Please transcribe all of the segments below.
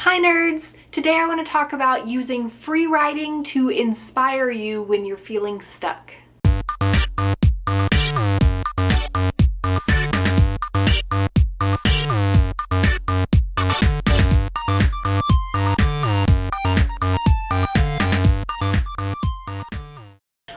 Hi nerds! Today I want to talk about using free writing to inspire you when you're feeling stuck.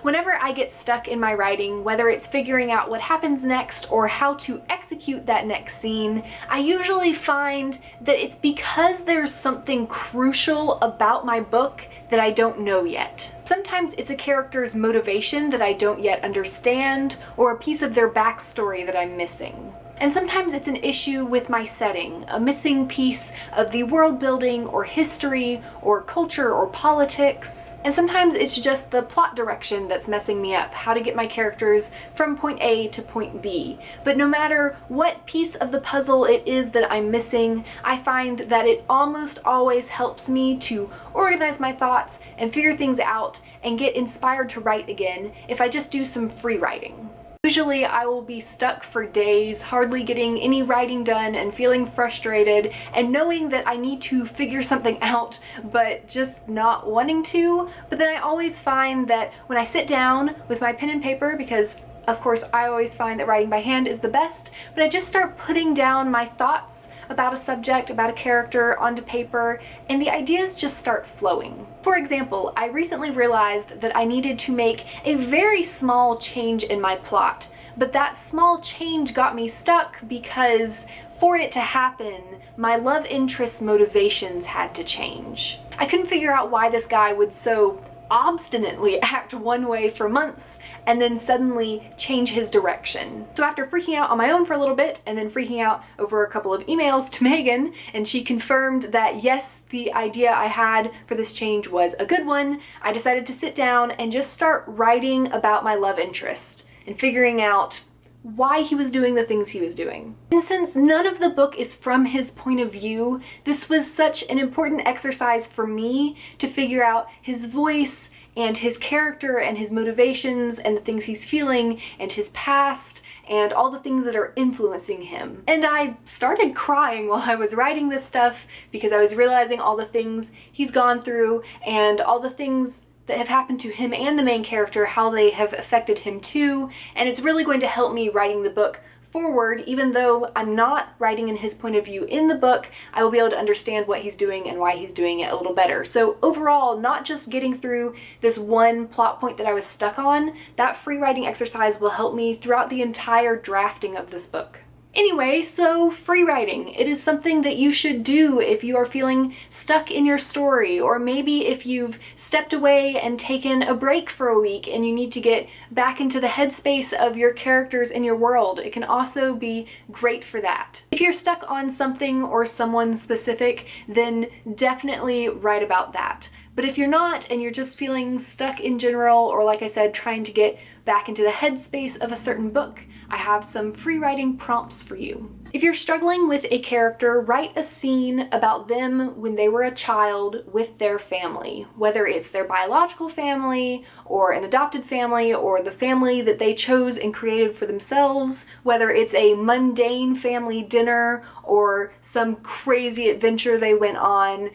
Whenever I get stuck in my writing, whether it's figuring out what happens next or how to execute that next scene, I usually find that it's because there's something crucial about my book that I don't know yet. Sometimes it's a character's motivation that I don't yet understand, or a piece of their backstory that I'm missing. And sometimes it's an issue with my setting, a missing piece of the world building or history or culture or politics. And sometimes it's just the plot direction that's messing me up, how to get my characters from point A to point B. But no matter what piece of the puzzle it is that I'm missing, I find that it almost always helps me to organize my thoughts and figure things out and get inspired to write again if I just do some free writing. Usually I will be stuck for days, hardly getting any writing done and feeling frustrated and knowing that I need to figure something out but just not wanting to. But then I always find that when I sit down with my pen and paper, because of course I always find that writing by hand is the best, but I just start putting down my thoughts about a subject, about a character onto paper, and the ideas just start flowing. For example, I recently realized that I needed to make a very small change in my plot, but that small change got me stuck because for it to happen, my love interest's motivations had to change. I couldn't figure out why this guy would so obstinately act one way for months and then suddenly change his direction. So after freaking out on my own for a little bit and then freaking out over a couple of emails to Megan, and she confirmed that yes, the idea I had for this change was a good one, I decided to sit down and just start writing about my love interest and figuring out why he was doing the things he was doing. And since none of the book is from his point of view, this was such an important exercise for me to figure out his voice and his character and his motivations and the things he's feeling and his past and all the things that are influencing him. And I started crying while I was writing this stuff because I was realizing all the things he's gone through and all the things that have happened to him and the main character, how they have affected him too, and it's really going to help me writing the book forward. Even though I'm not writing in his point of view in the book, I will be able to understand what he's doing and why he's doing it a little better. So overall, not just getting through this one plot point that I was stuck on, that free writing exercise will help me throughout the entire drafting of this book. Anyway, so free writing. It is something that you should do if you are feeling stuck in your story, or maybe if you've stepped away and taken a break for a week and you need to get back into the headspace of your characters in your world. It can also be great for that. If you're stuck on something or someone specific, then definitely write about that. But if you're not and you're just feeling stuck in general, or like I said, trying to get back into the headspace of a certain book, I have some free writing prompts for you. If you're struggling with a character, write a scene about them when they were a child with their family, whether it's their biological family or an adopted family or the family that they chose and created for themselves, whether it's a mundane family dinner or some crazy adventure they went on.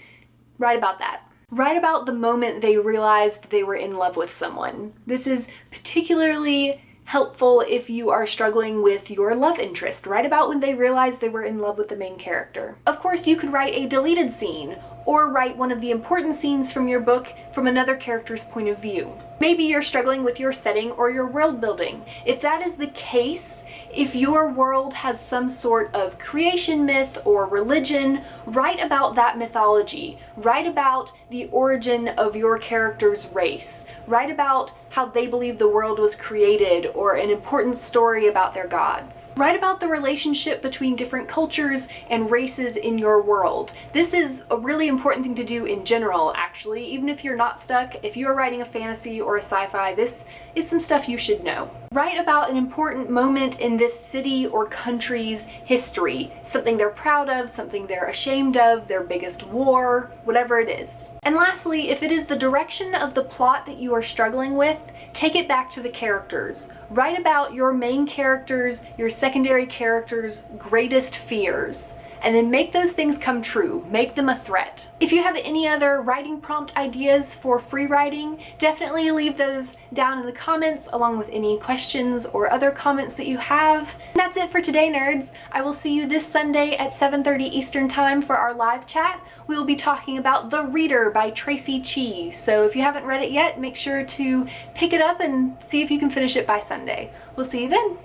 Write about that. Write about the moment they realized they were in love with someone. This is particularly helpful if you are struggling with your love interest. Write about when they realized they were in love with the main character. Of course, you could write a deleted scene, or write one of the important scenes from your book from another character's point of view. Maybe you're struggling with your setting or your world building. If that is the case, if your world has some sort of creation myth or religion, write about that mythology. Write about the origin of your character's race. Write about how they believe the world was created, or an important story about their gods. Write about the relationship between different cultures and races in your world. This is a really important thing to do in general, actually. Even if you're not stuck, if you're writing a fantasy or a sci-fi, this is some stuff you should know. Write about an important moment in this city or country's history, something they're proud of, something they're ashamed of, their biggest war, whatever it is. And lastly, if it is the direction of the plot that you are struggling with, take it back to the characters. Write about your main characters, your secondary characters' greatest fears. and then make those things come true. Make them a threat. If you have any other writing prompt ideas for free writing, definitely leave those down in the comments along with any questions or other comments that you have. And that's it for today, nerds. I will see you this Sunday at 7:30 Eastern Time for our live chat. We will be talking about The Reader by Traci Chee. So if you haven't read it yet, make sure to pick it up and see if you can finish it by Sunday. We'll see you then.